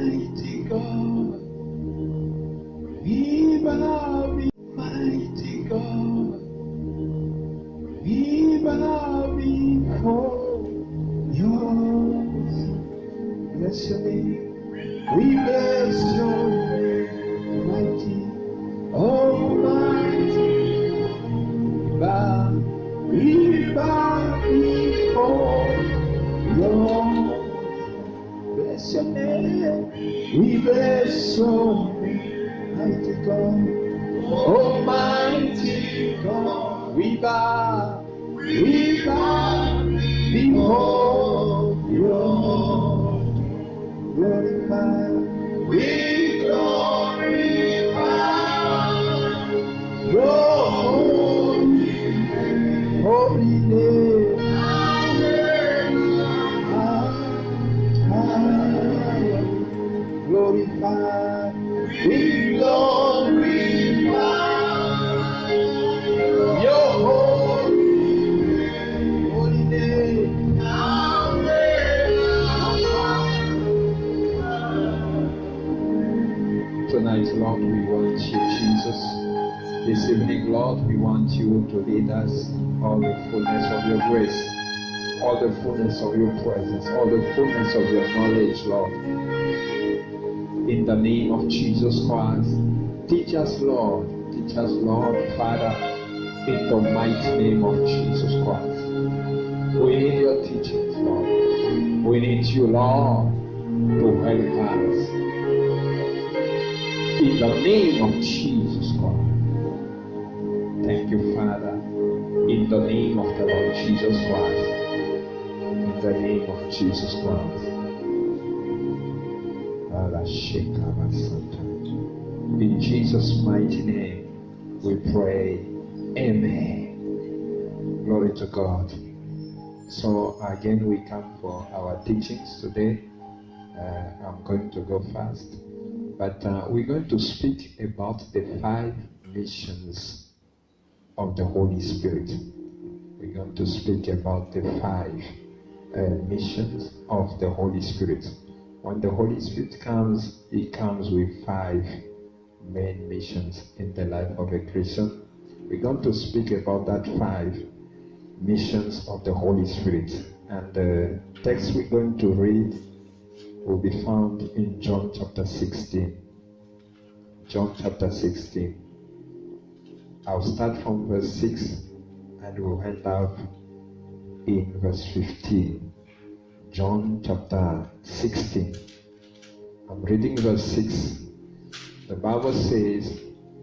mighty God, we bow before mighty God, we bow before yours. Bless your name. We bless your name, mighty, almighty. We bow before your. Bless your name. We bless your name, mighty God, almighty God. We bow before your. Glorify, we glorify your holy name. Glorify, we glorify your holy name. Tonight, Lord, we want you, Jesus. This evening, Lord, we want you to lead us all the fullness of your grace, all the fullness of your presence, all the fullness of your knowledge, Lord. In the name of Jesus Christ, teach us, Lord, Father, in the mighty name of Jesus Christ. We need your teachings, Lord. We need you, Lord, to help us. In the name of Jesus Christ. Thank you, Father. In the name of the Lord Jesus Christ. In the name of Jesus Christ. In Jesus' mighty name, we pray. Amen. Glory to God. So again, we come for our teachings today. I'm going to go fast. But we're going to speak about the 5 missions of the Holy Spirit. We're going to speak about the 5 missions of the Holy Spirit. When the Holy Spirit comes, He comes with 5 main missions in the life of a Christian. We're going to speak about that 5 missions of the Holy Spirit. And the text we're going to read will be found in John chapter 16. John chapter 16. I'll start from verse 6 and we'll end up in verse 15. John chapter 16. I'm reading verse 6. The Bible says,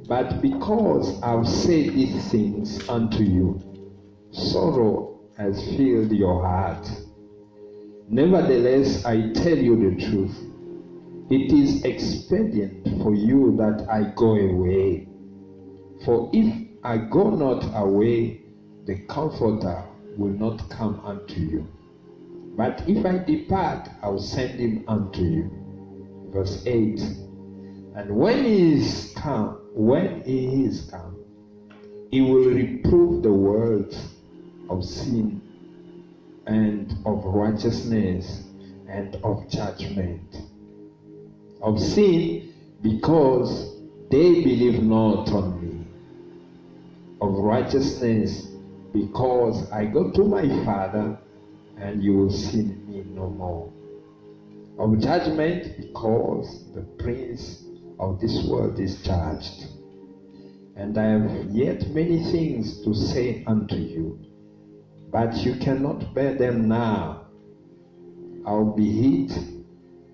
"But because I've said these things unto you, sorrow has filled your heart. Nevertheless, I tell you the truth. It is expedient for you that I go away. For if I go not away, the Comforter will not come unto you. But if I depart, I will send him unto you." Verse 8. "And when he is come, he will reprove the world of sin and of righteousness and of judgment. Of sin, because they believe not on me. Of righteousness, because I go to my Father, and you will see me no more. Of judgment, because the prince of this world is judged. And I have yet many things to say unto you, but you cannot bear them now. Howbeit,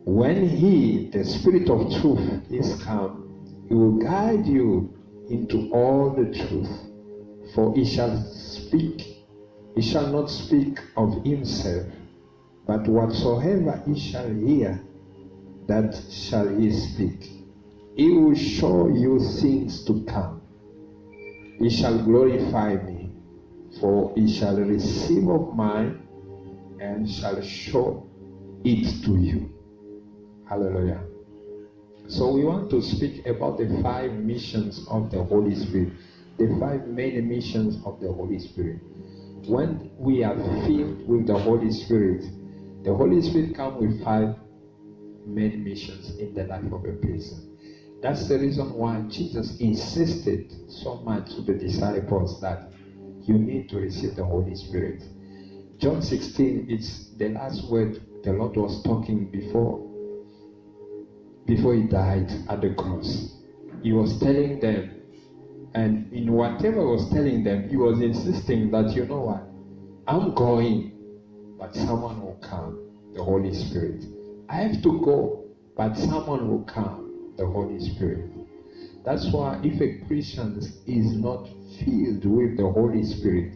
when he, the Spirit of truth, is come, he will guide you into all the truth. For he shall not speak of himself, but whatsoever he shall hear, that shall he speak. He will show you things to come. He shall glorify me, for he shall receive of mine, and shall show it to you. Hallelujah. So we want to speak about the 5 missions of the Holy Spirit. The 5 main missions of the Holy Spirit. When we are filled with the Holy Spirit comes with 5 main missions in the life of a person. That's the reason why Jesus insisted so much to the disciples that you need to receive the Holy Spirit. John 16, it's the last word the Lord was talking before he died at the cross. He was telling them, and in whatever he was telling them, he was insisting that, you know what, I'm going, but someone will come, the Holy Spirit. I have to go, but someone will come, the Holy Spirit. That's why if a Christian is not filled with the Holy Spirit,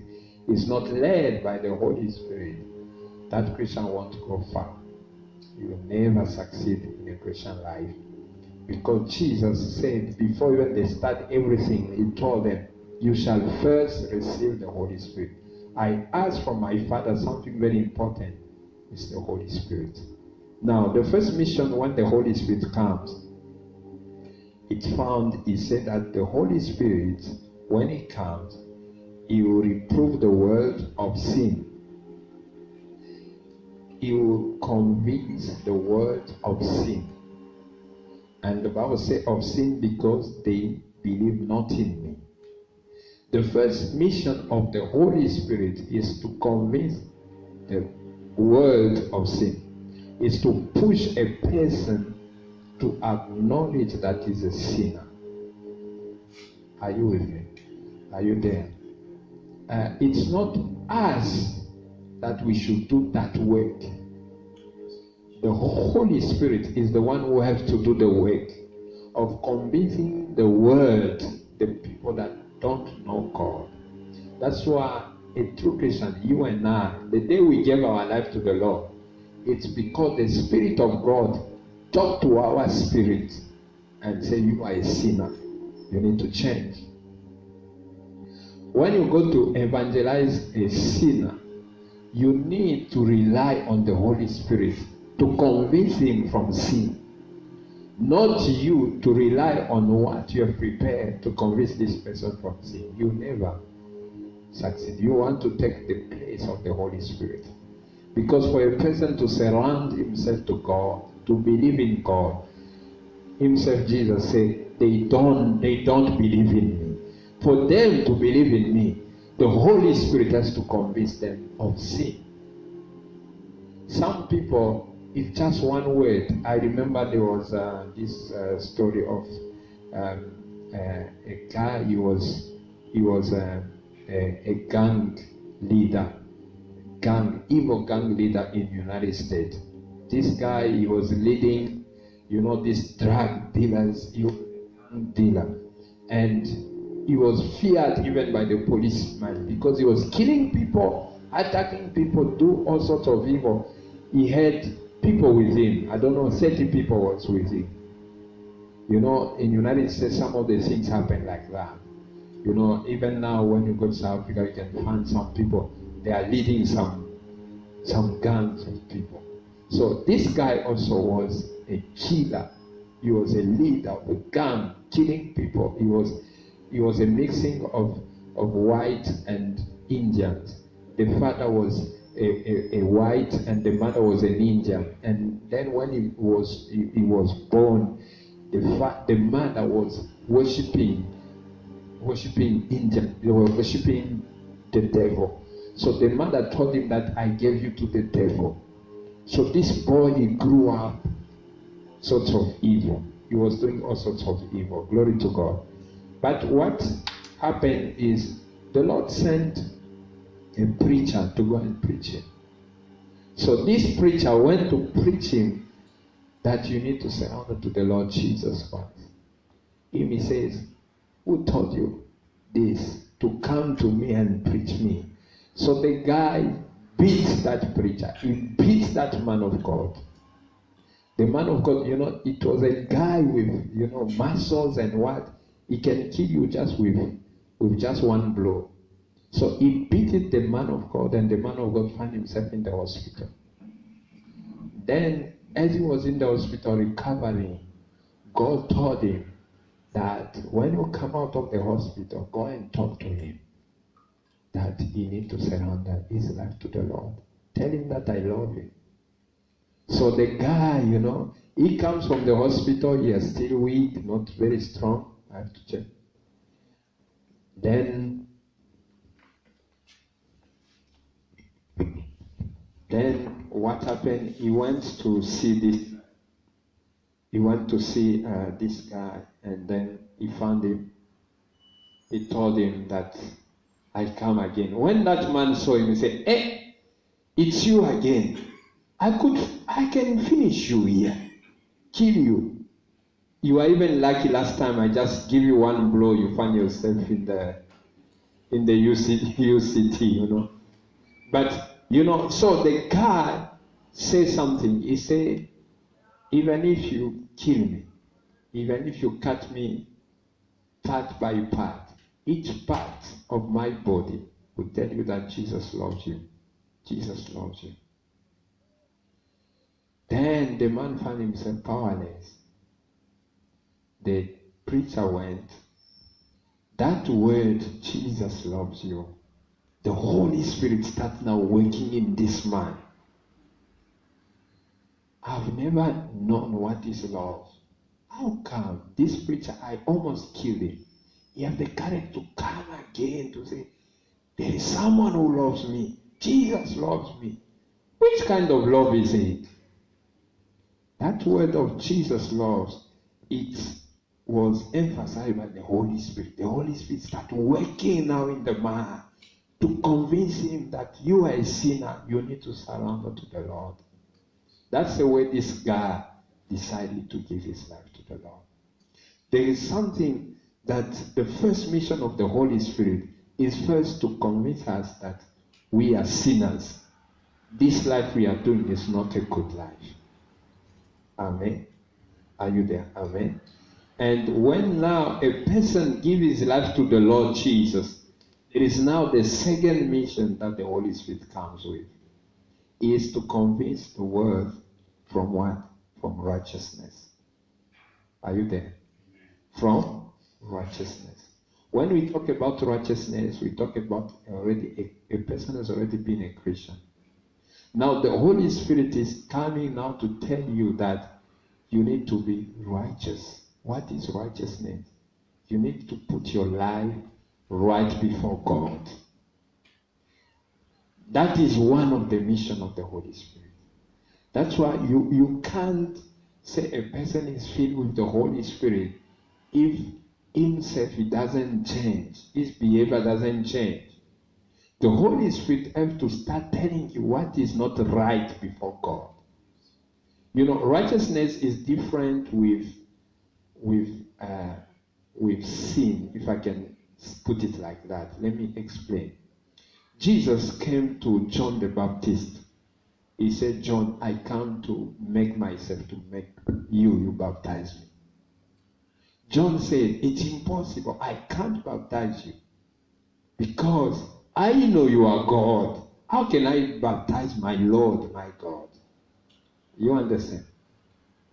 is not led by the Holy Spirit, that Christian won't go far. You will never succeed in a Christian life. Because Jesus said, before even they start everything, he told them, you shall first receive the Holy Spirit. I ask from my Father something very important, is the Holy Spirit. Now, the first mission when the Holy Spirit comes, he said that the Holy Spirit, when he comes, he will reprove the world of sin. He will convince the world of sin. And the Bible says of sin because they believe not in me. The first mission of the Holy Spirit is to convince the world of sin. Is to push a person to acknowledge that he's a sinner. Are you with me? Are you there? It's not us that we should do that work. The Holy Spirit is the one who has to do the work of convincing the world, the people that don't know God. That's why a true Christian, you and I, the day we gave our life to the Lord, it's because the Spirit of God talked to our spirit and said, you are a sinner. You need to change. When you go to evangelize a sinner, you need to rely on the Holy Spirit to convince him from sin. Not you to rely on what you have prepared to convince this person from sin. You never succeed. You want to take the place of the Holy Spirit. Because for a person to surround himself to God, to believe in God, himself, Jesus said, they don't believe in me. For them to believe in me, the Holy Spirit has to convince them of sin. Some people, it's just one word. I remember there was this story of a guy. He was a gang leader, evil gang leader in the United States. This guy, he was leading, these drug dealers, dealer, and he was feared even by the policeman because he was killing people, attacking people, do all sorts of evil. He had people with him. I don't know, 30 people was with him. In the United States, some of the things happen like that. Even now when you go to South Africa, you can find some people, they are leading some gangs of people. So this guy also was a killer. He was a leader of a gang, killing people. He was a mixing of white and Indians. The father was a white and the mother was an Indian. And then when he was born, the mother was worshiping Indian. They were worshiping the devil. So the mother told him that I gave you to the devil. So this boy, he grew up sorts of evil. He was doing all sorts of evil. Glory to God. But what happened is the Lord sent a preacher to go and preach him. So this preacher went to preach him that you need to surrender to the Lord Jesus Christ. He says, who told you this? To come to me and preach me. So the guy beat that preacher. He beat that man of God. The man of God, it was a guy with, muscles and what. He can kill you just with just one blow. So he beat the man of God, and the man of God found himself in the hospital. Then, as he was in the hospital recovering, God told him that when you come out of the hospital, go and talk to him. That he needs to surrender his life to the Lord. Tell him that I love him. So the guy, he comes from the hospital, he is still weak, not very strong. I have to check. Then what happened? He went to see this guy, and then he found him. He told him that I come again. When that man saw him, he said, "Hey, it's you again. I can finish you here, kill you. You are even lucky last time I just give you one blow, you find yourself in the UCT, But, so the guy said something. He said, even if you kill me, even if you cut me part by part, each part of my body will tell you that Jesus loves you. Jesus loves you. Then the man found himself powerless. The preacher went. That word, Jesus loves you. The Holy Spirit starts now working in this man. I've never known what is love. How come this preacher, I almost killed him? He had the courage to come again to say, there is someone who loves me. Jesus loves me. Which kind of love is it? That word of Jesus loves, it was emphasized by the Holy Spirit. The Holy Spirit started working now in the man to convince him that you are a sinner. You need to surrender to the Lord. That's the way this guy decided to give his life to the Lord. There is something that the first mission of the Holy Spirit is first to convince us that we are sinners. This life we are doing is not a good life. Amen. Are you there? Amen. And when now a person gives his life to the Lord Jesus, it is now the second mission that the Holy Spirit comes with. Is to convince the world from what? From righteousness. Are you there? From righteousness. When we talk about righteousness, we talk about already a person has already been a Christian. Now the Holy Spirit is coming now to tell you that you need to be righteous. What is righteousness? You need to put your life right before God. That is one of the mission of the Holy Spirit. That's why you can't say a person is filled with the Holy Spirit if himself he doesn't change, his behavior doesn't change. The Holy Spirit has to start telling you what is not right before God. Righteousness is different with sin, if I can put it like that. Let me explain. Jesus came to John the Baptist. He said, John, I come to make myself, to make you baptize me. John said, it's impossible. I can't baptize you because I know you are God. How can I baptize my Lord, my God? You understand?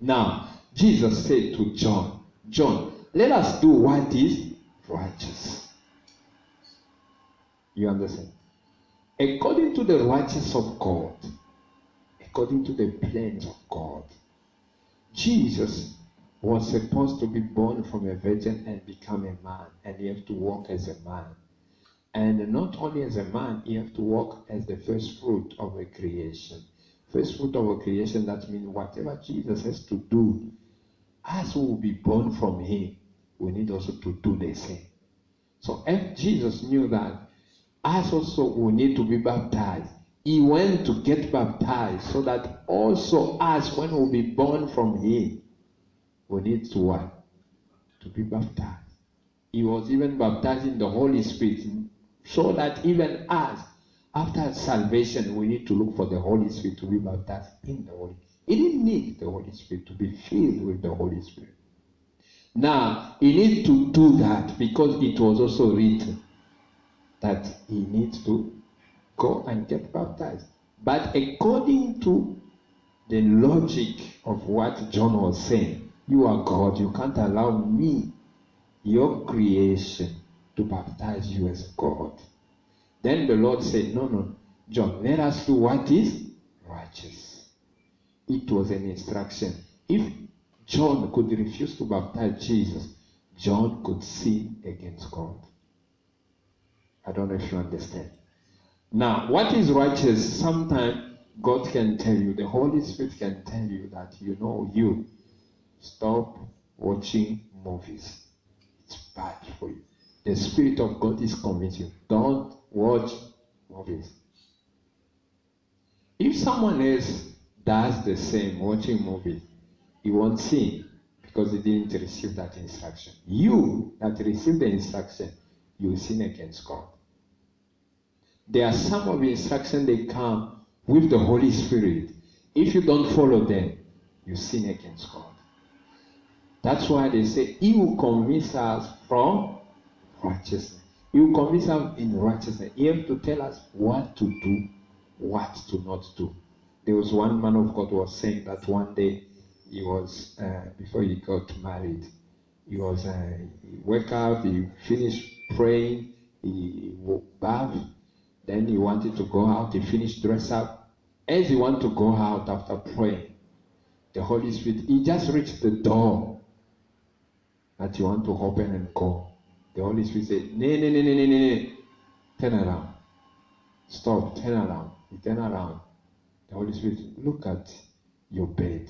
Now, Jesus said to John, John, let us do what is righteous. You understand? According to the righteousness of God, according to the plans of God, Jesus was supposed to be born from a virgin and become a man, and he has to walk as a man. And not only as a man, he has to walk as the first fruit of a creation. First fruit of a creation, that means whatever Jesus has to do, as we will be born from him, we need also to do the same. So if Jesus knew that, us also we need to be baptized. He went to get baptized so that also us, when we'll be born from him, we need to what? To be baptized. He was even baptized in the Holy Spirit, so that even us, after salvation, we need to look for the Holy Spirit to be baptized in the Holy Spirit. He didn't need the Holy Spirit to be filled with the Holy Spirit. Now, he needs to do that because it was also written that he needs to go and get baptized. But according to the logic of what John was saying, you are God, you can't allow me, your creation, to baptize you as God. Then the Lord said, no, John, let us do what is righteous. It was an instruction. If John could refuse to baptize Jesus, John could sin against God. I don't know if you understand. Now, what is righteous? Sometimes God can tell you, the Holy Spirit can tell you that, you stop watching movies. It's bad for you. The Spirit of God is convincing you. Don't watch movies. If someone else does the same, watching movies, he won't sin because he didn't receive that instruction. You that received the instruction, you sin against God. There are some of the instructions they come with the Holy Spirit. If you don't follow them, you sin against God. That's why they say, He will convince us from righteousness. He will convince us in righteousness. He has to tell us what to do, what to not do. There was one man of God who was saying that one day he was, before he got married, he was, he woke up, he finished praying, he woke bath, then he wanted to go out, he finished dress up. As he wanted to go out after praying, the Holy Spirit, he just reached the door that you want to open and go. The Holy Spirit said, no, turn around. Stop, turn around. He turned around. The Holy Spirit, look at your bed.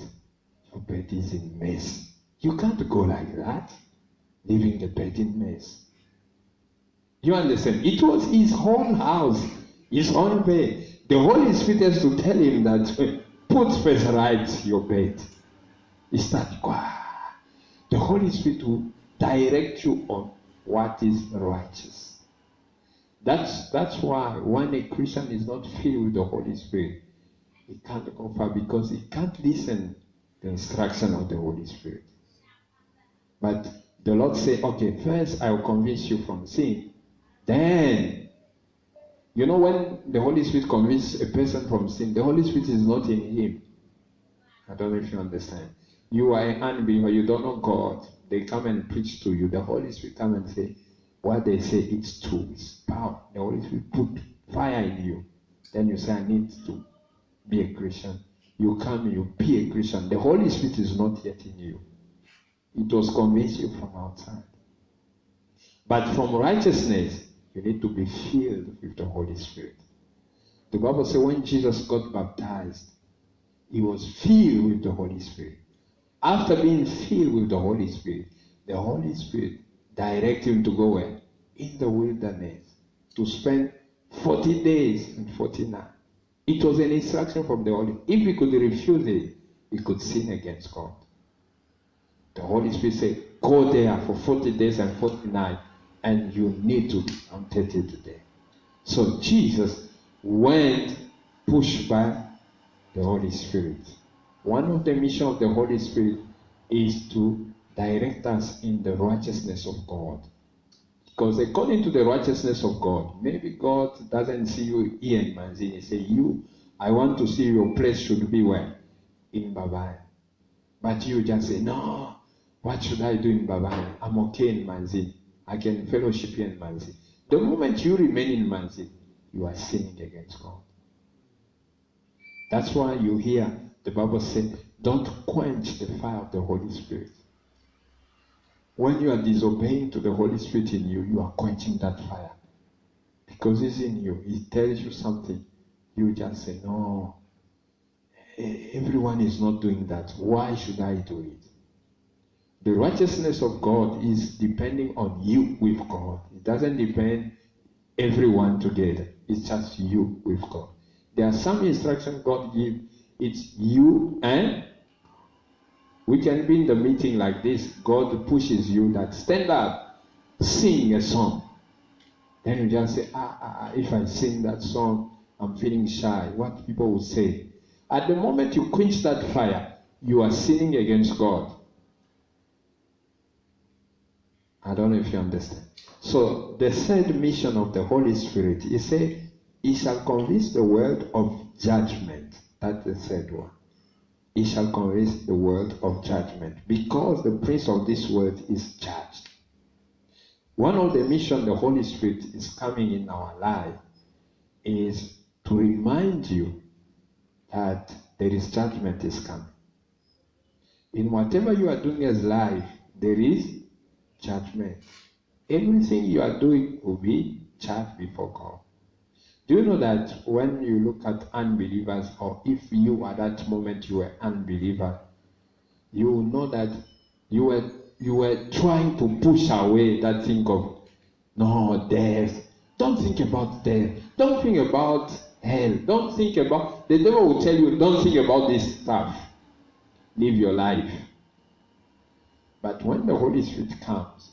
Your bed is in mess. You can't go like that, leaving the bed in mess. You understand? It was his own house, his own bed. The Holy Spirit has to tell him that, put first right your bed. He started, the Holy Spirit will direct you on what is righteous. That's why when a Christian is not filled with the Holy Spirit, he can't go far because he can't listen to the instruction of the Holy Spirit. But the Lord said, okay, first I will convince you from sin. Then, when the Holy Spirit convinces a person from sin, the Holy Spirit is not in him. I don't know if you understand. You are an unbeliever, you don't know God. They come and preach to you. The Holy Spirit come and say, what they say, it's true, it's power. The Holy Spirit put fire in you. Then you say, I need to be a Christian. You come, you be a Christian. The Holy Spirit is not yet in you. It was convinced you from outside. But from righteousness, you need to be filled with the Holy Spirit. The Bible says when Jesus got baptized, he was filled with the Holy Spirit. After being filled with the Holy Spirit directed him to go where? In the wilderness. To spend 40 days and 40 nights. It was an instruction from the Holy Spirit. If he could refuse it, he could sin against God. The Holy Spirit said, go there for 40 days and 40 nights, and you need to be tempted today. So Jesus went pushed by the Holy Spirit. One of the missions of the Holy Spirit is to direct us in the righteousness of God. Because according to the righteousness of God, maybe God doesn't see you here in Manzini. He says, I want to see your place should be where? In Babani. But you just say, no, what should I do in Babani? I'm okay in Manzini. I can fellowship here in Manzini. The moment you remain in Manzini, you are sinning against God. That's why you hear the Bible say, don't quench the fire of the Holy Spirit. When you are disobeying to the Holy Spirit in you, you are quenching that fire. Because it's in you. It tells you something. You just say, no, everyone is not doing that. Why should I do it? The righteousness of God is depending on you with God. It doesn't depend everyone together. It's just you with God. There are some instructions God gives. It's you and we can be in the meeting like this. God pushes you that stand up, sing a song. Then you just say, if I sing that song, I'm feeling shy. What people will say. At the moment you quench that fire, you are sinning against God. I don't know if you understand. So the third mission of the Holy Spirit is say, He shall convince the world of judgment. That's the third one. He shall convince the world of judgment, because the prince of this world is judged. One of the missions the Holy Spirit is coming in our life is to remind you that there is judgment is coming. In whatever you are doing as life, there is judgment. Everything you are doing will be judged before God. Do you know that when you look at unbelievers, or if you at that moment you were unbeliever, you will know that you were trying to push away that thing of no death. Don't think about death. Don't think about hell. Don't think about, the devil will tell you, don't think about this stuff. Live your life. But when the Holy Spirit comes,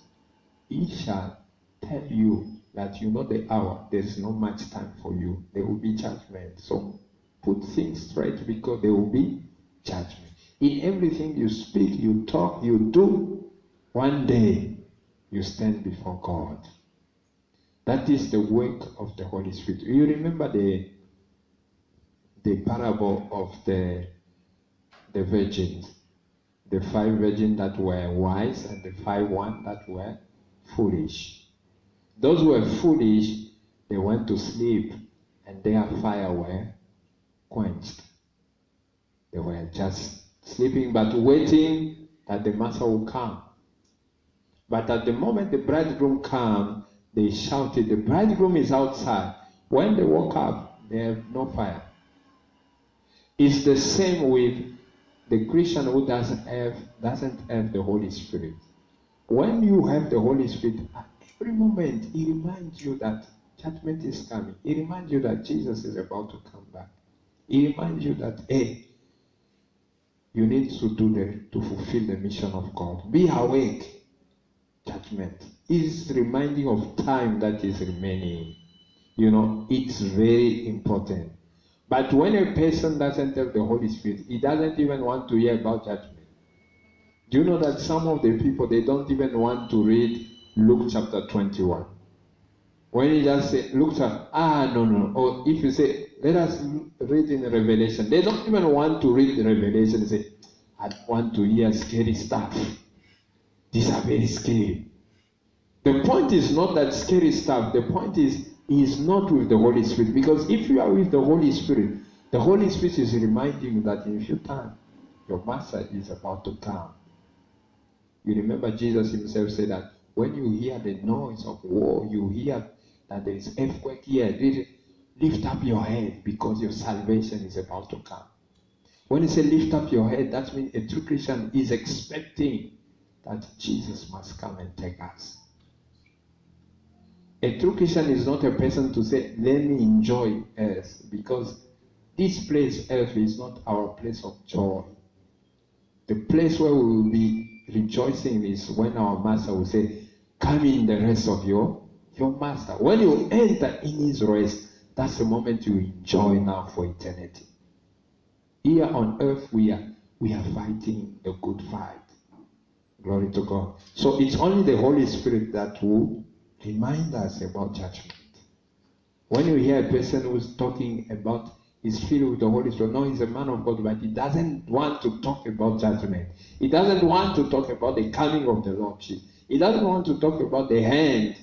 he shall tell you that you know the hour. There is not much time for you. There will be judgment. So put things straight, because there will be judgment. In everything you speak, you talk, you do, one day you stand before God. That is the work of the Holy Spirit. You remember the parable of the virgins. The 5 virgins that were wise and the 5 ones that were foolish. Those who were foolish, they went to sleep and their fire were quenched. They were just sleeping but waiting that the master will come. But at the moment the bridegroom came, they shouted, the bridegroom is outside. When they woke up, they have no fire. It's the same with the Christian who doesn't have the Holy Spirit. When you have the Holy Spirit, at every moment he reminds you that judgment is coming. He reminds you that Jesus is about to come back. He reminds you that, hey, you need to fulfill the mission of God. Be awake. Judgment is reminding of time that is remaining. You know, it's very important. But when a person doesn't have the Holy Spirit, he doesn't even want to hear about judgment. Do you know that some of the people, they don't even want to read Luke chapter 21? When you just say, Luke chapter, no. Or if you say, let us read in Revelation, they don't even want to read the Revelation. They say, I want to hear scary stuff. These are very scary. The point is not that scary stuff. The point is, he is not with the Holy Spirit. Because if you are with the Holy Spirit is reminding you that in a few time, your master is about to come. You remember Jesus himself said that when you hear the noise of war, you hear that there is earthquake here, lift up your head because your salvation is about to come. When he said lift up your head, that means a true Christian is expecting that Jesus must come and take us. A true Christian is not a person to say, let me enjoy earth, because this place, earth, is not our place of joy. The place where we will be rejoicing is when our master will say, come in the rest of your master. When you enter in his rest, that's the moment you enjoy now for eternity. Here on earth, we are fighting a good fight. Glory to God. So it's only the Holy Spirit that will remind us about judgment. When you hear a person who's talking about he's filled with the Holy Spirit, no, he's a man of God, but he doesn't want to talk about judgment. He doesn't want to talk about the coming of the Lord Jesus. He doesn't want to talk about the hand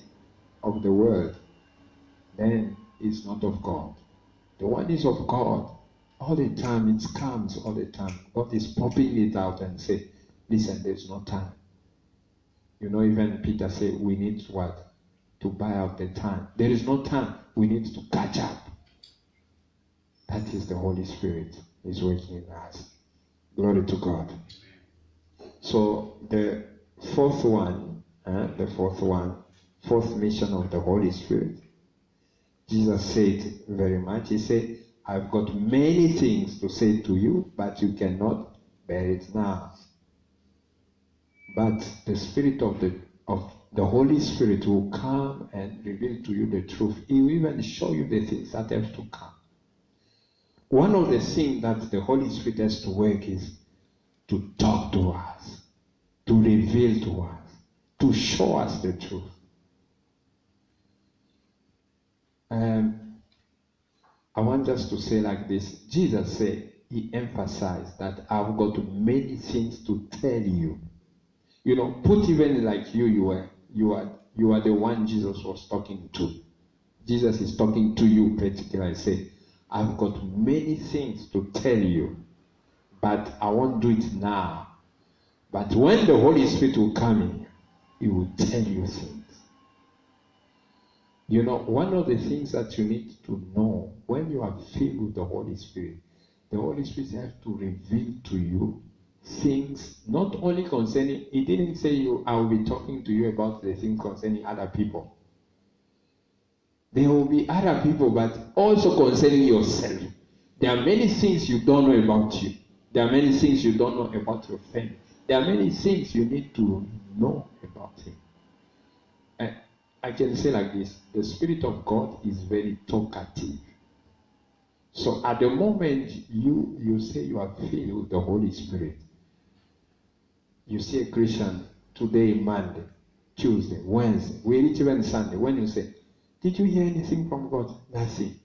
of the world. Then it's not of God. The one is of God. All the time, it comes all the time. God is popping it out and say, listen, there's no time. You know, even Peter said, we need what? To buy out the time. There is no time. We need to catch up. That is the Holy Spirit is working in us. Glory to God. So the fourth mission of the Holy Spirit, Jesus said very much. He said, I've got many things to say to you, but you cannot bear it now. But the Spirit of the Holy Spirit will come and reveal to you the truth. He will even show you the things that have to come. One of the things that the Holy Spirit has to work is to talk to us, to reveal to us, to show us the truth. I want us to say like this. Jesus said, he emphasized that I've got many things to tell you. You know, put even like you are the one Jesus was talking to. Jesus is talking to you practically. I say, I've got many things to tell you. but I won't do it now. But when the Holy Spirit will come in, He will tell you things. You know, one of the things that you need to know, when you are filled with the Holy Spirit has to reveal to you things not only concerning, He didn't say I will be talking to you about the things concerning other people. There will be other people, but also concerning yourself. There are many things you don't know about you. There are many things you don't know about your family. There are many things you need to know about Him. And I can say like this, the Spirit of God is very talkative. So at the moment you say you are filled with the Holy Spirit, you see a Christian today, Monday, Tuesday, Wednesday, we reach even Sunday, when you say, did you hear anything from God? Nothing.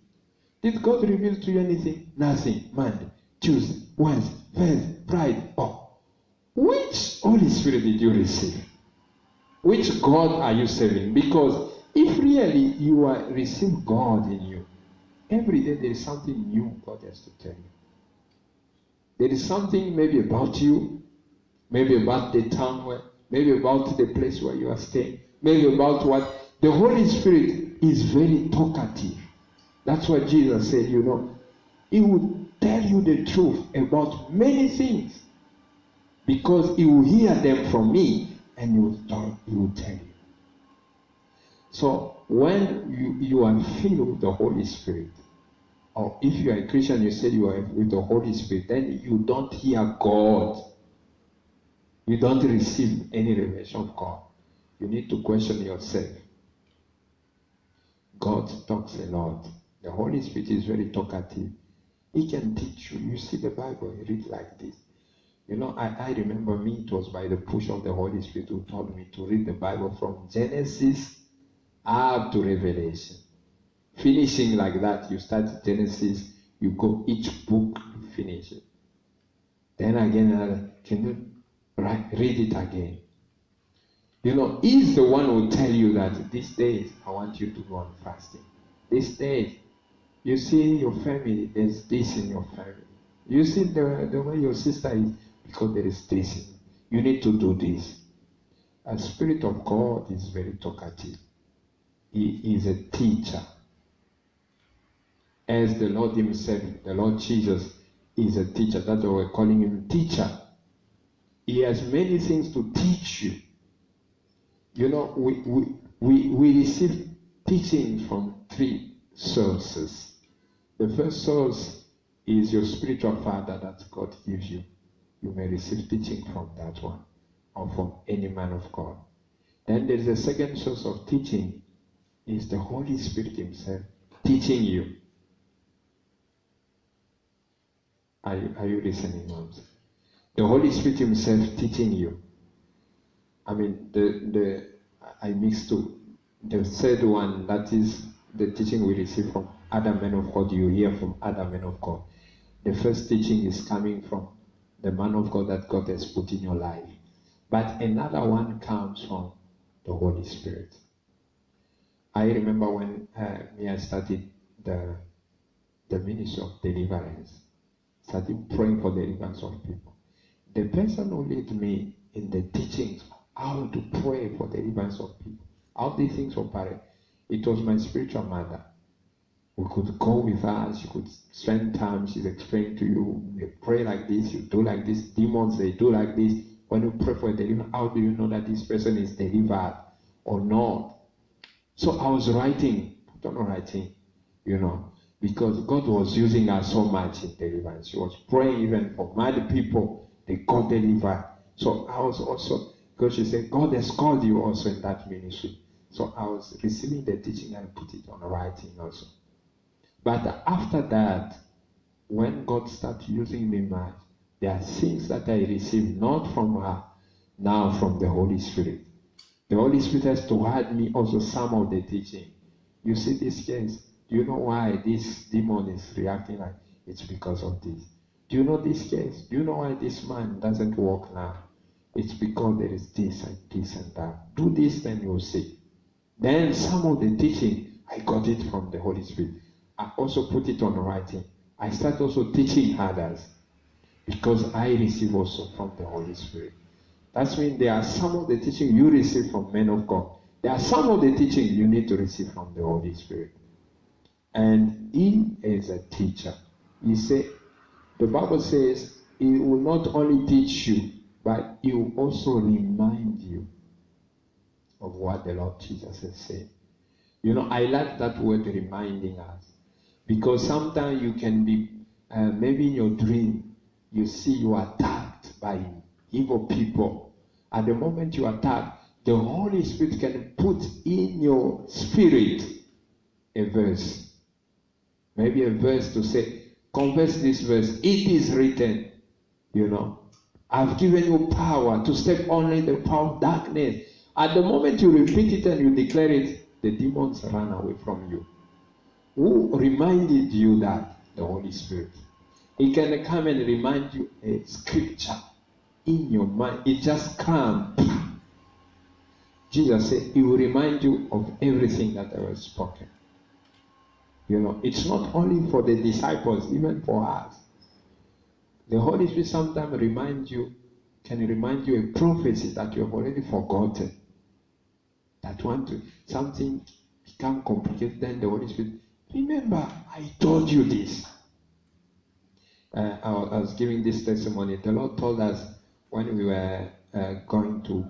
Did God reveal to you anything? Nothing. Monday, Tuesday, Wednesday, Thursday, Friday. Oh, which Holy Spirit did you receive? Which God are you serving? Because if really you are receive God in you, every day there is something new God has to tell you. There is something maybe about you, maybe about the town where, maybe about the place where you are staying, maybe about what. The Holy Spirit is very talkative. That's what Jesus said, you know. He will tell you the truth about many things because He will hear them from me and He will tell you. So when you are filled with the Holy Spirit, or if you are a Christian, you say you are with the Holy Spirit, then you don't hear God. You don't receive any revelation of God. You need to question yourself. God talks a lot. The Holy Spirit is very talkative. He can teach you. You see the Bible, you read like this. You know, I remember me, it was by the push of the Holy Spirit who told me to read the Bible from Genesis up to Revelation. Finishing like that, you start Genesis, you go each book, you finish it. Then again, can you read it again? You know, He's the one who will tell you that these days I want you to go on fasting. These days, you see your family, there's this in your family. You see the way your sister is, because there is this in you. You need to do this. A Spirit of God is very talkative. He is a teacher. As the Lord Himself, the Lord Jesus, is a teacher. That's why we're calling Him teacher. He has many things to teach you. You know, we receive teaching from three sources. The first source is your spiritual father that God gives you. You may receive teaching from that one, or from any man of God. Then there's a second source of teaching, is the Holy Spirit Himself teaching you. Are you listening, moms? The Holy Spirit Himself teaching you. I mean, I mixed two. The third one, that is the teaching we receive from other men of God. You hear from other men of God. The first teaching is coming from the man of God that God has put in your life. But another one comes from the Holy Spirit. I remember when I started the ministry of deliverance, started praying for the deliverance of people. The person who led me in the teachings how to pray for the deliverance of people, how these things operate, it was my spiritual mother. We could go with her, she could spend time, she's explaining to you, you pray like this, you do like this, demons, they do like this. When you pray for a deliverance, how do you know that this person is delivered or not? So I was writing, you know, because God was using her so much in deliverance. She was praying even for mad people, they got delivered. So I was also, because she said, God has called you also in that ministry. So I was receiving the teaching and put it on writing also. But after that, when God started using me much, there are things that I received not from her, now from the Holy Spirit. The Holy Spirit has to hide me also some of the teaching. You see this case, do you know why this demon is reacting like it's because of this? Do you know this case? Do you know why this man doesn't walk now? It's because there is this and this and that. Do this, then you'll see. Then some of the teaching, I got it from the Holy Spirit. I also put it on writing. I start also teaching others. because I receive also from the Holy Spirit. That means there are some of the teaching you receive from men of God. There are some of the teaching you need to receive from the Holy Spirit. And he is a teacher. The Bible says he will not only teach you, but he will also remind you of what the Lord Jesus has said. I like that word, reminding us. Because sometimes you can be, maybe in your dream, you see you are attacked by evil people. At the moment you are attacked, the Holy Spirit can put in your spirit a verse. Maybe a verse to say, confess this verse. It is written, I've given you power to step only the power of darkness. At the moment you repeat it and you declare it, the demons run away from you. Who reminded you that? The Holy Spirit. He can come and remind you a scripture in your mind. It just comes. Jesus said, he will remind you of everything that I was spoken. It's not only for the disciples, even for us. The Holy Spirit sometimes can remind you a prophecy that you have already forgotten. That something become complicated, then the Holy Spirit, remember, I told you this. I was giving this testimony. The Lord told us when we were going to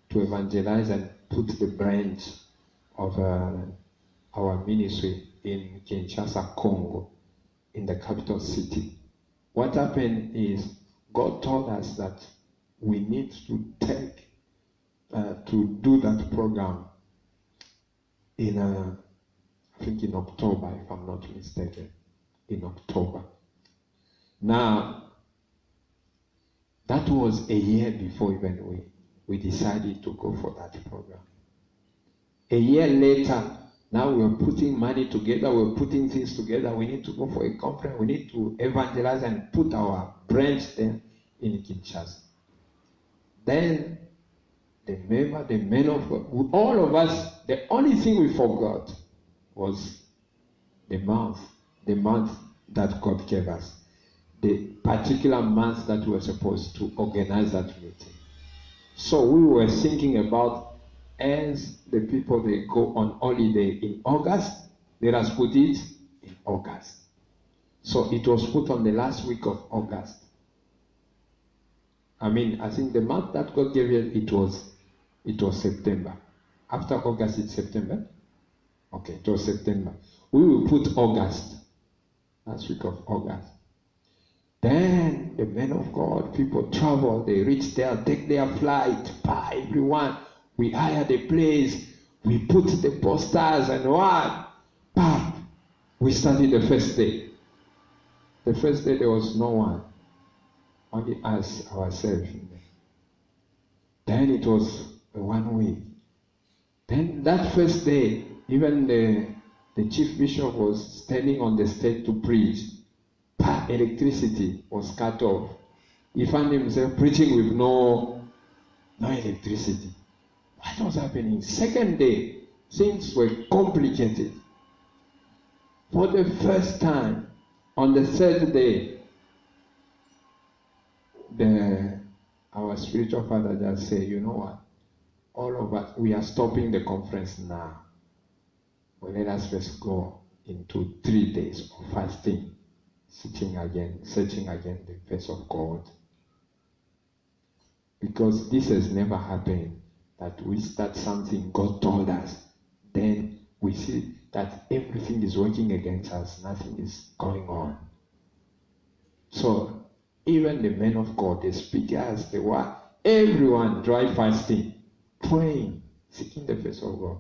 to evangelize and put the branch of our ministry in Kinshasa, Congo, in the capital city. What happened is God told us that we need to do that program in I think in October, if I'm not mistaken, in October. Now, that was a year before even we decided to go for that program. A year later, now we're putting money together, we're putting things together. We need to go for a conference, we need to evangelize and put our branch there in Kinshasa. Then, the men of God, all of us, the only thing we forgot was the month that God gave us. The particular month that we were supposed to organize that meeting. So we were thinking about, as the people, they go on holiday in August, let us put it in August. So it was put on the last week of August. I think the month that God gave us, it was September. After August, it's September? Okay, it was September. We will put August, last week of August. Then the men of God, people travel, they reach there, take their flight, buy everyone. We hire the place, we put the posters and what? Bam! We started the first day. The first day there was no one, only us, ourselves. Then it was 1 week. Then that first day, even the chief bishop was standing on the stage to preach. Electricity was cut off. He found himself preaching with no electricity. What was happening? Second day, things were complicated. For the first time, on the third day, our spiritual father just said, you know what? All of us, we are stopping the conference now. Well, let us first go into 3 days of fasting. Searching again the face of God. Because this has never happened, that we start something God told us, then we see that everything is working against us, nothing is going on. So, even the men of God, the speakers, the what, everyone dry fasting, praying, seeking the face of God.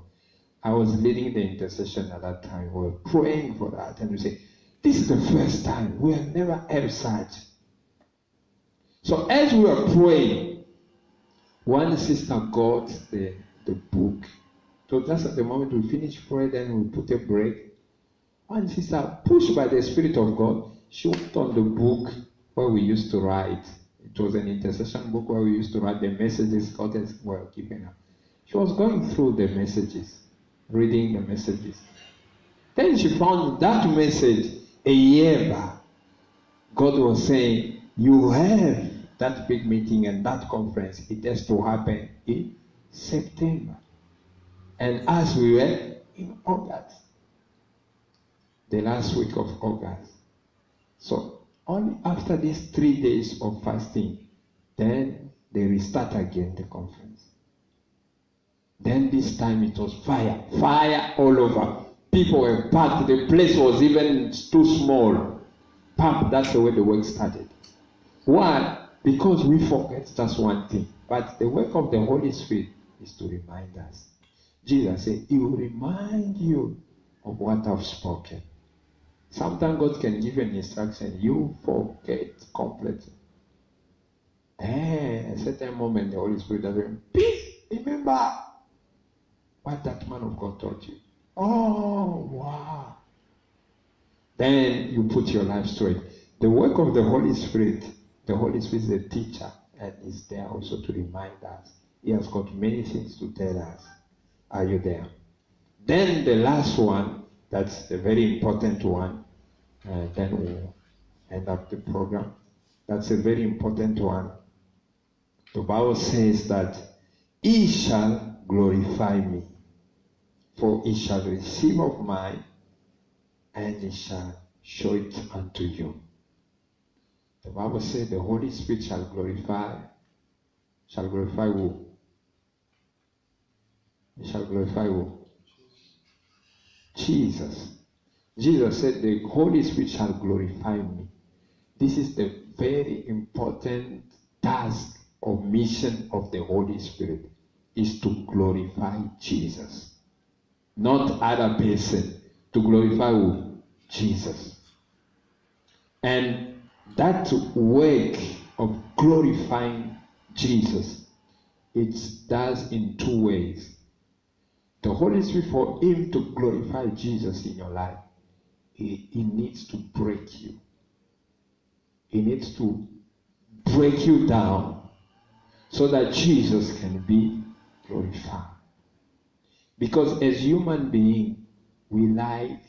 I was leading the intercession at that time. We were praying for that, and we say, this is the first time. We have never had such. So as we were praying, one sister got the book. So just at the moment we finished praying, then we put a break. One sister, pushed by the Spirit of God, she went on the book where we used to write. It was an intercession book where we used to write the messages God were giving her. She was going through the messages, reading the messages. Then she found that message a year back. God was saying, you have that big meeting and that conference. It has to happen in September. And as we were in August, the last week of August. So only after these 3 days of fasting, then they restart again the conference. Then this time it was fire all over. People were packed. The place was even too small. Packed. That's the way the work started. Why? Because we forget just one thing. But the work of the Holy Spirit is to remind us. Jesus said, He will remind you of what I've spoken. Sometimes God can give you an instruction, you forget completely. Then, at a certain moment, the Holy Spirit does say, please remember what that man of God taught you. Oh, wow. Then you put your life straight. The work of the Holy Spirit is a teacher and is there also to remind us. He has got many things to tell us. Are you there? Then the last one, that's the very important one, and then we'll end up the program. That's a very important one. The Bible says that He shall glorify me, for He shall receive of mine, and He shall show it unto you. The Bible says the Holy Spirit shall glorify who? He shall glorify who? Jesus. Jesus said the Holy Spirit shall glorify me. This is the very important task or mission of the Holy Spirit, is to glorify Jesus. Not other person. To glorify who? Jesus. And that work of glorifying Jesus, it does in two ways. The Holy Spirit, for Him to glorify Jesus in your life, He needs to break you. He needs to break you down so that Jesus can be glorified. Because as human beings, we like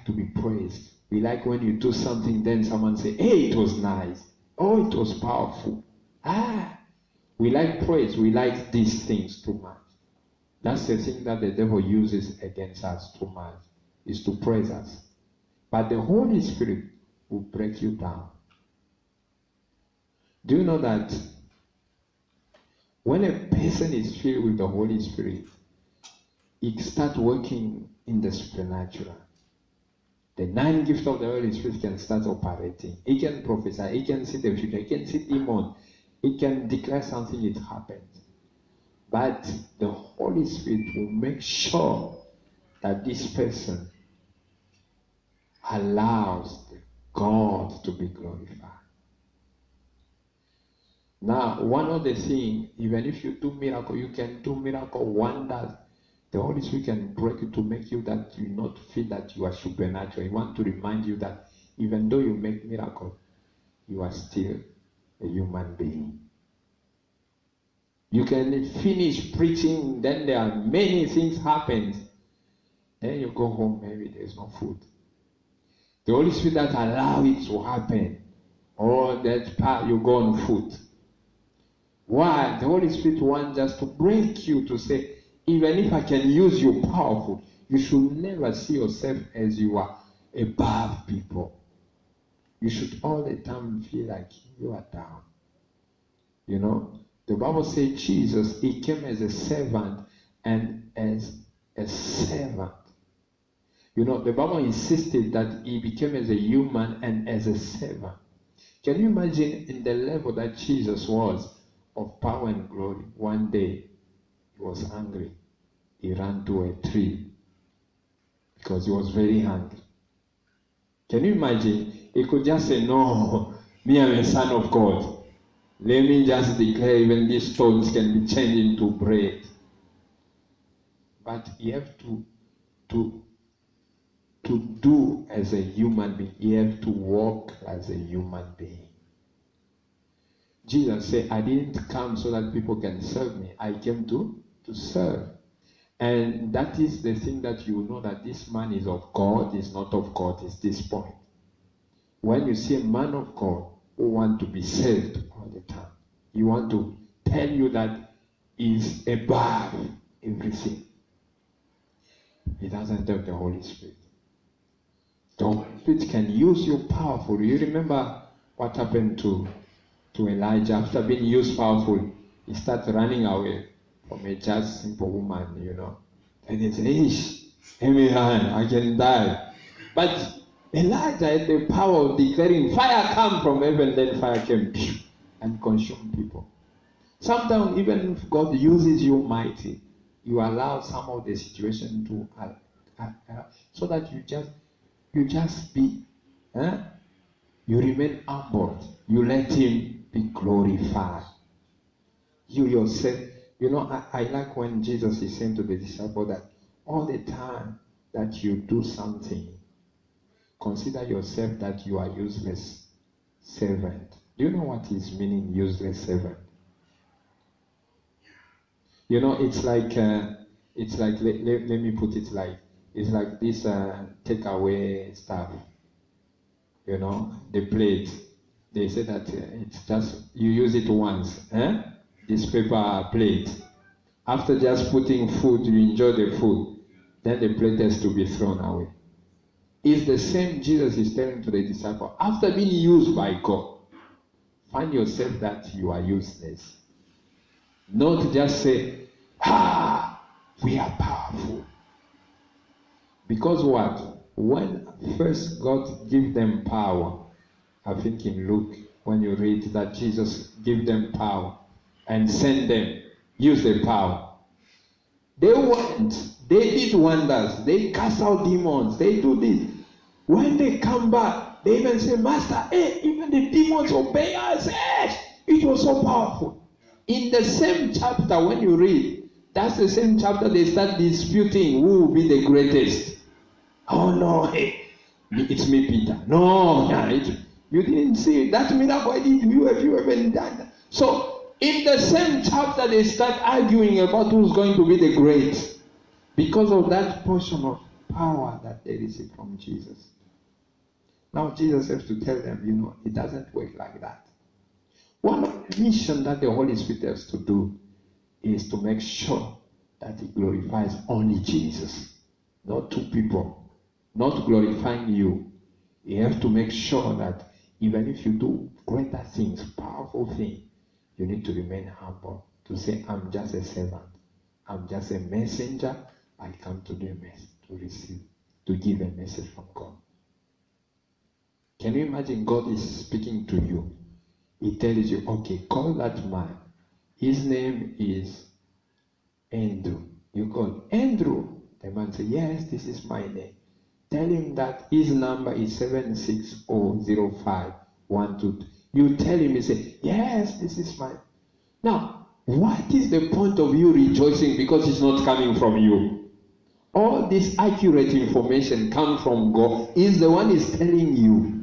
to be praised. We like when you do something, then someone say, hey, it was nice. Oh, it was powerful. We like praise. We like these things too much. That's the thing that the devil uses against us too much, is to praise us. But the Holy Spirit will break you down. Do you know that when a person is filled with the Holy Spirit, he starts working in the supernatural. The 9 gifts of the Holy Spirit can start operating. He can prophesy. He can see the future. He can see demons. He can declare something, it happens. But the Holy Spirit will make sure that this person allows God to be glorified. Now, one of the things, even if you do miracle, you can do miracle wonders. The Holy Spirit can break you to make you that you not feel that you are supernatural. He wants to remind you that even though you make miracle, you are still a human being. You can finish preaching, then there are many things happen. Then you go home, maybe there's no food. The Holy Spirit that allow it to happen, or that part you go on foot. Why? The Holy Spirit wants us to break you to say, even if I can use you powerful, you should never see yourself as you are above people. You should all the time feel like you are down. You know, the Bible says Jesus, He came as a servant and as a servant. You know, the Bible insisted that He became as a human and as a servant. Can you imagine in the level that Jesus was of power and glory? One day, He was hungry. He ran to a tree because He was very hungry. Can you imagine? He could just say, no, me am a son of God. Let me just declare even these stones can be changed into bread. But you have to do as a human being. You have to walk as a human being. Jesus said, I didn't come so that people can serve me. I came to serve. And that is the thing that you know that this man is of God, is not of God, is this point. when you see a man of God who want to be saved all the time, he want to tell you that he's above everything. He doesn't have the Holy Spirit. The Holy Spirit can use you powerfully. You remember what happened to Elijah after being used powerfully? He started running away from a just simple woman, you know. And he said, "Ish, I can die." But Elijah had the power of declaring, "Fire come from heaven," then fire came and consumed people. Sometimes even if God uses you mighty, you allow some of the situation to so that you just be, you remain humbled. You let Him be glorified. You yourself, you know, I like when Jesus is saying to the disciple that all the time that you do something, consider yourself that you are useless servant. Do you know what is meaning useless servant? You know, it's like let me put it like, it's like this takeaway stuff. You know, the plate. They say that it's just, you use it once. This paper plate. After just putting food, you enjoy the food. Then the plate has to be thrown away. It's the same Jesus is telling to the disciple. After being used by God, find yourself that you are useless. Not just say, we are powerful. Because what? When first God gave them power, I think in Luke, when you read that Jesus gave them power and sent them, use the power. They went, they did wonders, they cast out demons, they do this. When they come back, they even say, "Master, even the demons obey us." It was so powerful. In the same chapter, when you read, that's the same chapter they start disputing who will be the greatest. "Oh no, it's me, Peter." "No, you didn't see that miracle I did. Have you ever done that?" So in the same chapter, they start arguing about who's going to be the great, because of that portion of power that they receive from Jesus. Now Jesus has to tell them, you know, it doesn't work like that. One of the missions that the Holy Spirit has to do is to make sure that He glorifies only Jesus, not two people, not glorifying you. You have to make sure that even if you do greater things, powerful things, you need to remain humble, to say, "I'm just a servant. I'm just a messenger. I come to do a message, to receive, to give a message from God." Can you imagine God is speaking to you? He tells you, "Okay, call that man. His name is Andrew." You call Andrew. The man says, "Yes, this is my name." Tell him that his number is 7600512. You tell him, he say, "Yes, this is mine." Now, what is the point of you rejoicing because it's not coming from you? All this accurate information comes from God. He's the one is telling you.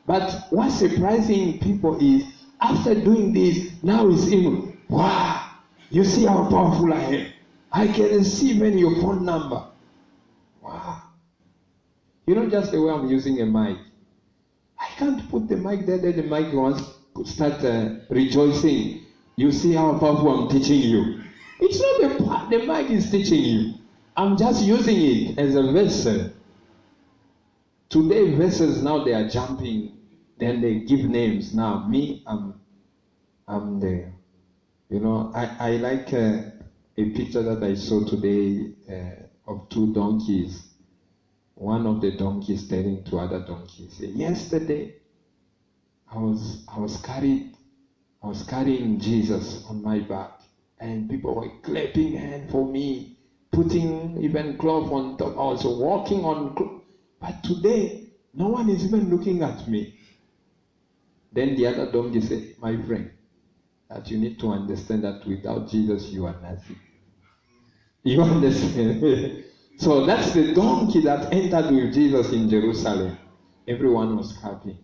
But what's surprising people is, after doing this, now it's in, "Wow, you see how powerful I am. I can see even your phone number." Wow. You know, just the way I'm using a mic. I can't put the mic there, then the mic wants to start rejoicing. "You see how powerful I'm teaching you." It's not the mic is teaching you. I'm just using it as a vessel. Today, vessels now they are jumping. Then they give names. Now, me, I'm the, you know, I like a picture that I saw today of two donkeys. One of the donkeys telling to other donkeys, "Yesterday, I was carrying Jesus on my back, and people were clapping hands for me, putting even cloth on top. I was walking on cloth. But today, no one is even looking at me." Then the other donkey said, "My friend, that you need to understand that without Jesus you are nothing." You understand? So that's the donkey that entered with Jesus in Jerusalem. Everyone was happy.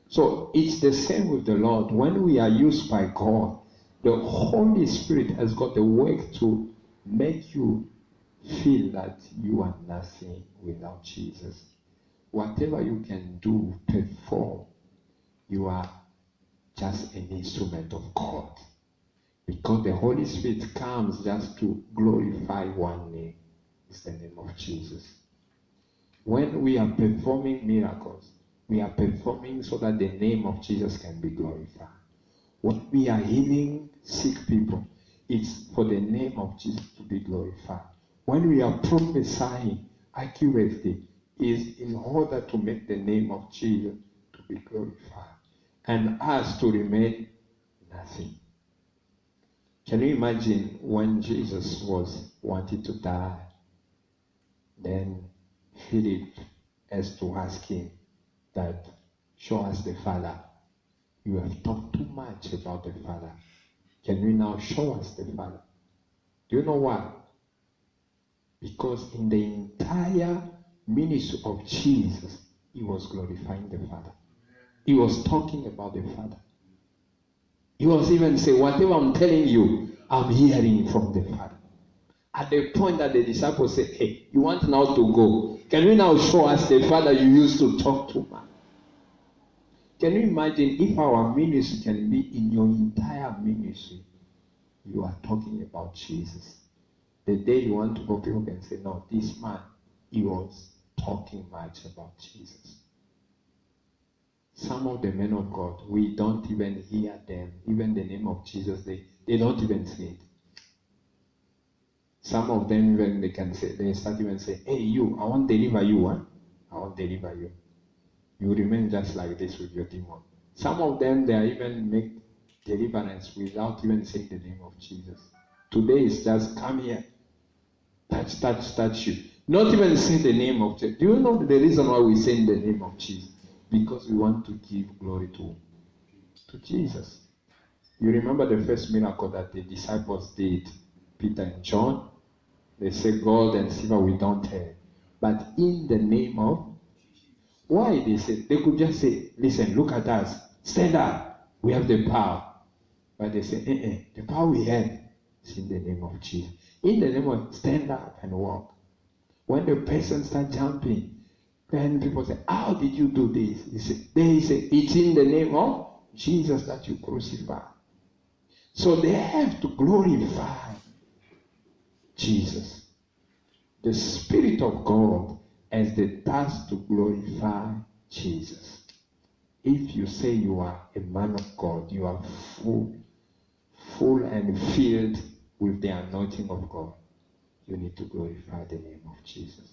So it's the same with the Lord. When we are used by God, the Holy Spirit has got the work to make you feel that you are nothing without Jesus. whatever you can do, perform, you are just an instrument of God. Because the Holy Spirit comes just to glorify one name. It's the name of Jesus. When we are performing miracles, we are performing so that the name of Jesus can be glorified. When we are healing sick people, it's for the name of Jesus to be glorified. When we are prophesying accurately, is in order to make the name of Jesus to be glorified and us to remain nothing. Can you imagine when Jesus was wanting to die? Then Philip has to ask him that, show us the Father. You have talked too much about the Father. Can you now show us the Father? Do you know why? Because in the entire ministry of Jesus, he was glorifying the Father. He was talking about the Father. He was even saying, whatever I'm telling you, I'm hearing from the Father. At the point that the disciples said, hey, you want now to go. Can you now show us the Father you used to talk to, man? Can you imagine if our ministry can be in your entire ministry, you are talking about Jesus. The day you want to go, people can say, no, this man, he was talking much about Jesus. Some of the men of God, we don't even hear them. Even the name of Jesus, they don't even say it. Some of them, even they can say, they start even saying, hey, you, I won't deliver you, huh? I won't deliver you. You remain just like this with your demon. Some of them, they are even make deliverance without even saying the name of Jesus. Today is just come here, touch you. Not even say the name of Jesus. Do you know the reason why we say the name of Jesus? Because we want to give glory to Jesus. You remember the first miracle that the disciples did, Peter and John? They said, gold and silver we don't have. But in the name of, why they said? They could just say, listen, look at us. Stand up. We have the power. But they say, the power we have is in the name of Jesus. In the name of, stand up and walk. When the person starts jumping, then people say, how did you do this? They say, it's in the name of Jesus that you crucify. So they have to glorify Jesus. The Spirit of God has the task to glorify Jesus. If you say you are a man of God, you are full and filled with the anointing of God, you need to glorify the name of Jesus.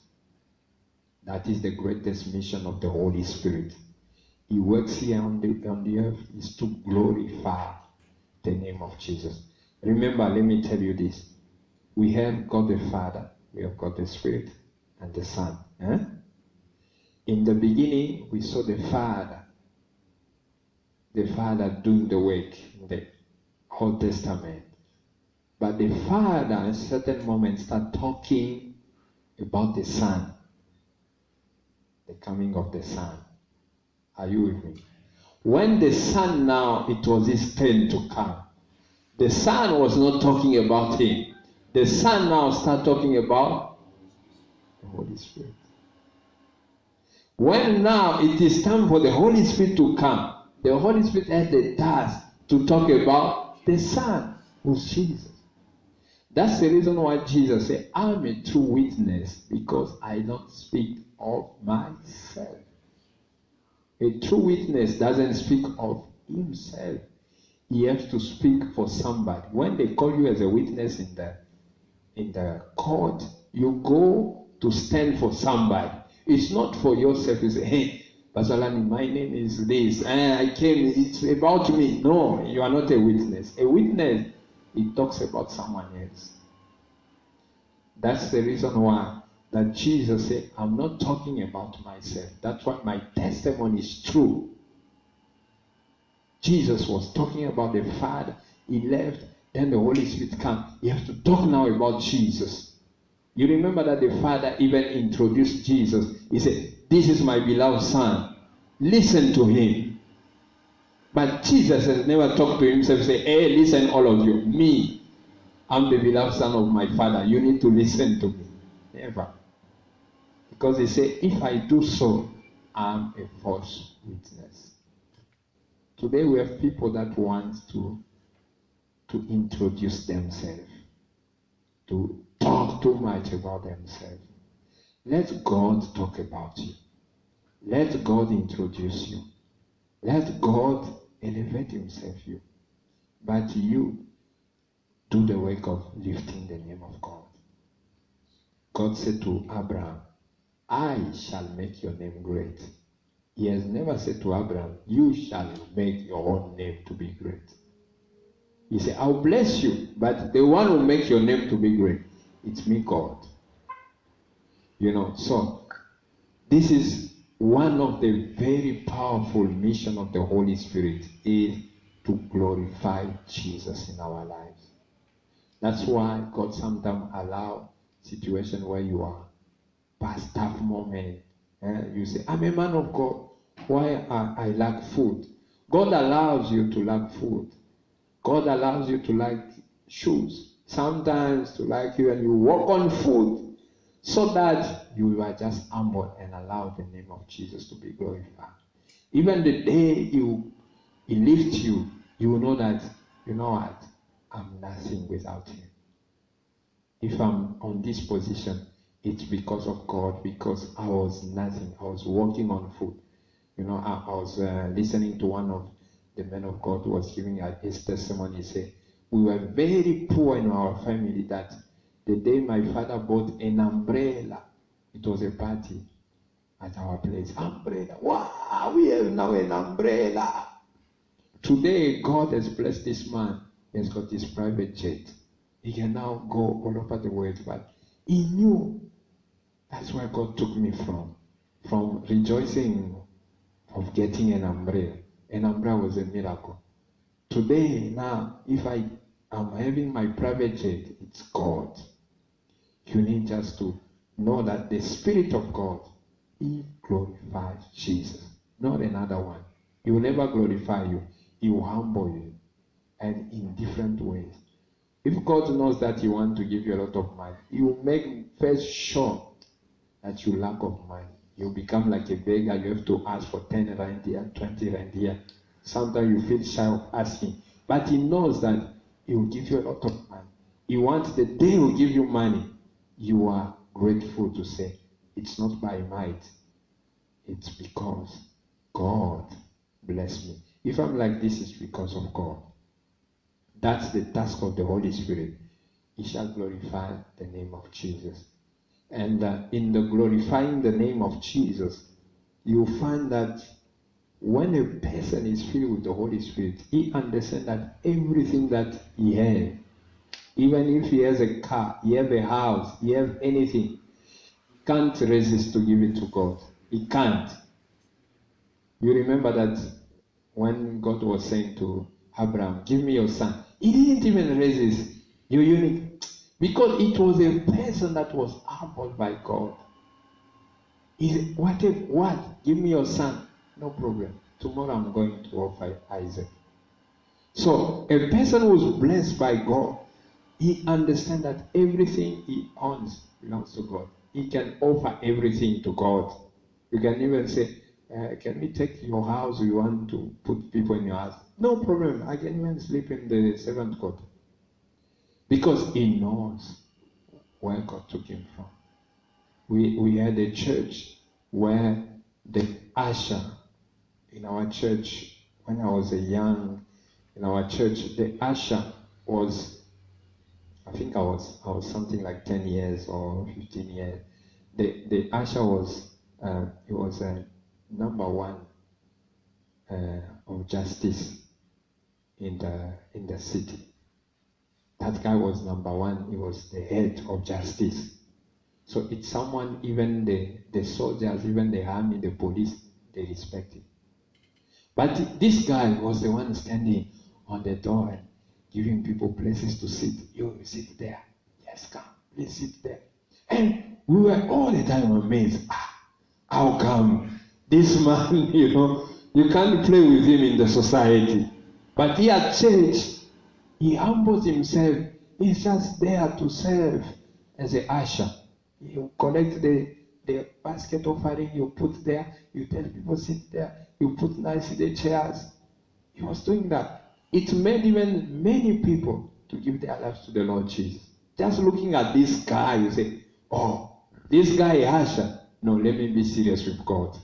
That is the greatest mission of the Holy Spirit. He works here on the earth is to glorify the name of Jesus. Remember, let me tell you this. We have God the Father, we have God the Spirit, and the Son. In the beginning, we saw the Father doing the work in the Old Testament. But the Father, at a certain moment, started talking about the Son, the coming of the Son. Are you with me? When the Son now, it was his turn to come. The Son was not talking about him. The Son now started talking about the Holy Spirit. When now it is time for the Holy Spirit to come, the Holy Spirit has the task to talk about the Son, who's Jesus. That's the reason why Jesus said, I'm a true witness because I don't speak of myself. A true witness doesn't speak of himself. He has to speak for somebody. When they call you as a witness in the court, you go to stand for somebody. It's not for yourself. You say, hey, Pastor Lani, my name is this. I came, it's about me. No, you are not a witness. A witness, it talks about someone else. That's the reason why that Jesus said, I'm not talking about myself. That's why my testimony is true. Jesus was talking about the Father. He left, then the Holy Spirit came. You have to talk now about Jesus. You remember that the Father even introduced Jesus. He said, this is my beloved Son. Listen to him. But Jesus has never talked to himself, say, hey, listen all of you. Me, I'm the beloved Son of my Father. You need to listen to me. Never. Because he said, if I do so, am a false witness. Today we have people that want to introduce themselves, to talk too much about themselves. Let God talk about you. Let God introduce you. Let God elevate himself you. But you do the work of lifting the name of God. God said to Abraham, I shall make your name great. He has never said to Abraham, you shall make your own name to be great. He said, I'll bless you, but the one who makes your name to be great, it's me, God. So this is one of the very powerful mission of the Holy Spirit, is to glorify Jesus in our lives. That's why God sometimes allows situations where you are past tough moment. You say, I'm a man of God. Why I lack food? God allows you to lack food. God allows you to lack shoes. Sometimes to like you, and you walk on food, so that you are just humble and allow the name of Jesus to be glorified. Even the day He lifts you, you will know that, you know what, I'm nothing without Him. If I'm on this position, it's because of God, because I was nothing. I was walking on food. I was listening to one of the men of God who was giving his testimony. He said, we were very poor in our family, that the day my father bought an umbrella, it was a party at our place. Umbrella. Wow, we have now an umbrella. Today, God has blessed this man. He has got his private jet. He can now go all over the world, but he knew. That's where God took me from rejoicing of getting an umbrella. An umbrella was a miracle. Today, now, if I am having my private jet, it's God. You need just to know that the Spirit of God, He glorifies Jesus, not another one. He will never glorify you. He will humble you, and in different ways. If God knows that He wants to give you a lot of money, He will make first sure that you lack of money. You become like a beggar. You have to ask for 10 rand here, 20 rand here. Sometimes you feel shy of asking. But He knows that He will give you a lot of money. He wants the day He will give you money, you are grateful to say, it's not by might. It's because God bless me. If I'm like this, it's because of God. That's the task of the Holy Spirit. He shall glorify the name of Jesus. And in the glorifying the name of Jesus, you find that when a person is filled with the Holy Spirit, he understands that everything that he has, even if he has a car, he has a house, he has anything, he can't resist to give it to God. He can't. You remember that when God was saying to Abraham, give me your son, he didn't even resist. You're unique. Because it was a person that was humbled by God. He said, what? Give me your son. No problem. Tomorrow I'm going to offer Isaac. So a person who is blessed by God, he understands that everything he owns belongs to God. He can offer everything to God. You can even say, can we take your house? We want to put people in your house. No problem. I can even sleep in the seventh court. Because he knows where God took him from. We had a church where the usher in our church, when I was young, in our church, the usher was, I think I was something like 10 years or 15 years. The usher was, he was number one of justice in the city. That guy was number one. He was the head of justice. So it's someone, even the soldiers, even the army, the police, they respect him. But this guy was the one standing on the door and giving people places to sit. You sit there. Yes, come. Please sit there. And we were all the time amazed. How come this man, you can't play with him in the society. But here at church, he humbles himself. He's just there to serve as an usher. You collect the the basket offering you put there, you tell people sit there, you put nicely the chairs. He was doing that. It made even many people to give their lives to the Lord Jesus. Just looking at this guy, you say, oh, this guy Asher. No, let me be serious with God.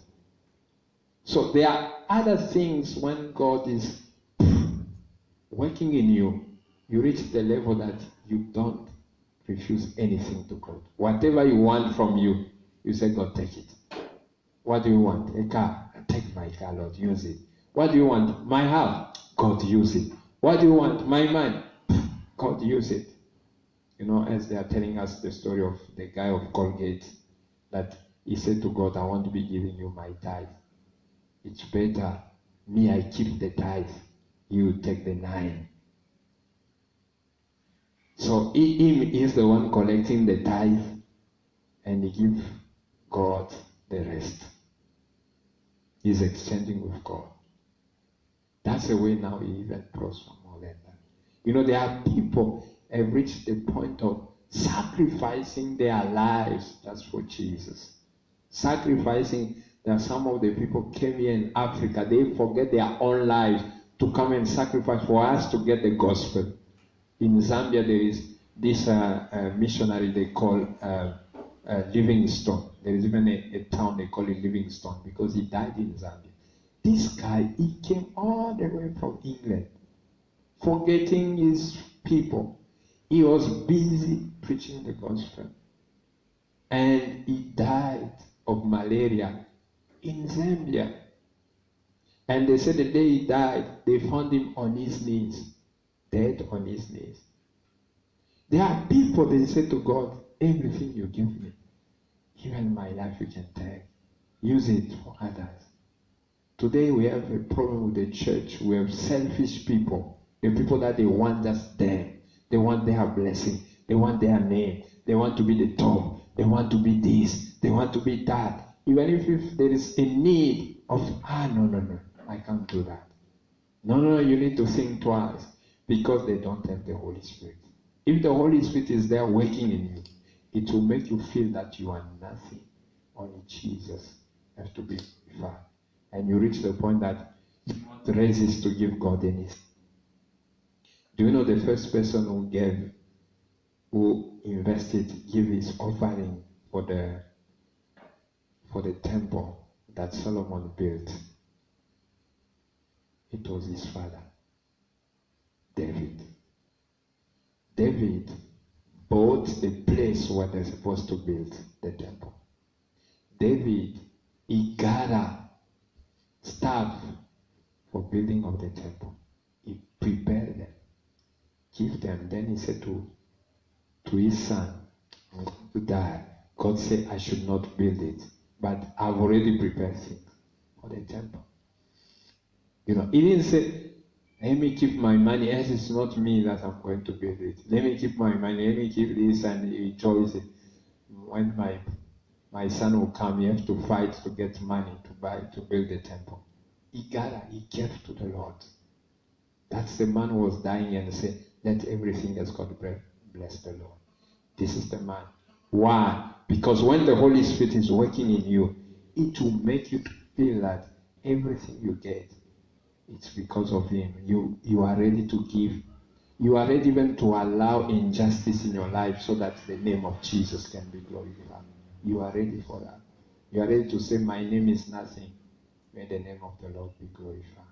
So there are other things when God is working in you, you reach the level that you don't refuse anything to God. Whatever you want from you, you say, God, take it. What do you want? A car? Take my car, Lord, use it. What do you want? My house? God, use it. What do you want? My mind? God, use it. You know, as they are telling us the story of the guy of Colgate, that he said to God, I want to be giving you my tithe. It's better me, I keep the tithe. You take the 9. So him is the one collecting the tithe, and he gives God the rest. He's exchanging with God. That's the way now he even prosper more than that. You know, there are people have reached the point of sacrificing their lives just for Jesus. Sacrificing that some of the people came here in Africa, they forget their own lives to come and sacrifice for us to get the gospel. In Zambia, there is this missionary they call Livingstone. There is even a town they call it Livingstone because he died in Zambia. This guy, he came all the way from England, forgetting his people. He was busy preaching the gospel. And he died of malaria in Zambia. And they said the day he died, they found him on his knees, dead on his knees. There are people, they say to God, everything you give me, even my life you can take. Use it for others. Today we have a problem with the church. We have selfish people. The people that they want just them. They want their blessing. They want their name. They want to be the top. They want to be this. They want to be that. Even if there is a need of, no, I can't do that. No, you need to think twice because they don't have the Holy Spirit. If the Holy Spirit is there working in you, it will make you feel that you are nothing. Only Jesus has to be glorified. And you reach the point that you want resist to give God anything. Do you know the first person who invested, give his offering for the temple that Solomon built? It was his father, David. David bought the place where they're supposed to build the temple. David, he gathered staff for building of the temple. He prepared them, give them. Then he said to his son, I'm going to die. God said I should not build it, but I've already prepared things for the temple. You know, he didn't say, let me keep my money, as it's not me that I'm going to build it. Let me keep my money, let me keep this, and he chose it. When my son will come, he has to fight to get money to build the temple. He gathered, he gave to the Lord. That's the man who was dying and said, let everything that's God bless the Lord. This is the man. Why? Because when the Holy Spirit is working in you, it will make you feel that everything you get, it's because of him. You are ready to give. You are ready even to allow injustice in your life so that the name of Jesus can be glorified. You are ready for that. You are ready to say, my name is nothing. May the name of the Lord be glorified.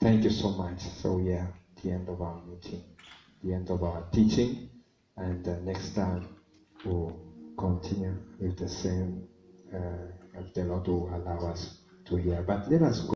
Thank you so much. So we are at the end of our meeting, the end of our teaching. And next time we'll continue with the same, if the Lord will allow us to hear. But let us go.